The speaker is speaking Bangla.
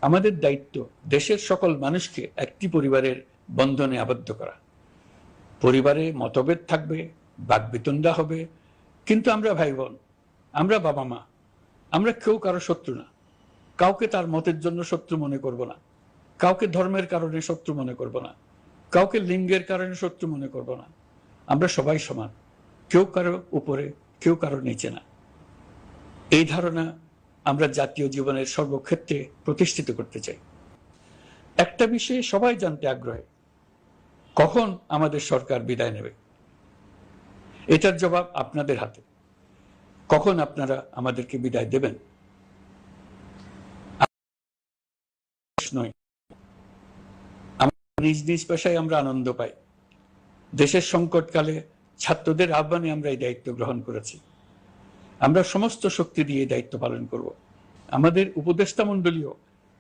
আমাদের দায়িত্ব দেশের সকল মানুষকে একটি পরিবারের বন্ধনে আবদ্ধ করা। পরিবারে মতভেদ থাকবে, বাকবিতণ্ডা হবে, কিন্তু আমরা ভাই বোন, আমরা বাবা মা, আমরা কেউ কারো শত্রু না। কাউকে তার মতের জন্য শত্রু মনে করব না, কাউকে ধর্মের কারণে শত্রু মনে করব না, কাউকে লিঙ্গের কারণে শত্রু মনে করব না। আমরা সবাই সমান, কেউ কারো উপরে, কেউ কারো নিচে না। এই ধারণা আমরা জাতীয় জীবনের সর্বক্ষেত্রে প্রতিষ্ঠিত করতে চাই। একটা বিষয়ে সবাই জানতে আগ্রহী, কখন আমাদের সরকার বিদায় নেবে? এটার জবাব আপনাদের হাতে। কখন আপনারা আমাদেরকে বিদায় দেবেন? নিজ নিজ পেশায় আমরা আনন্দ পাই। দেশের সংকটকালে ছাত্রদের আহ্বানে আমরা এই দায়িত্ব গ্রহণ করেছি। আমরা সমস্ত শক্তি দিয়ে দায়িত্ব পালন করব। আমাদের উপদেষ্টা মণ্ডলীও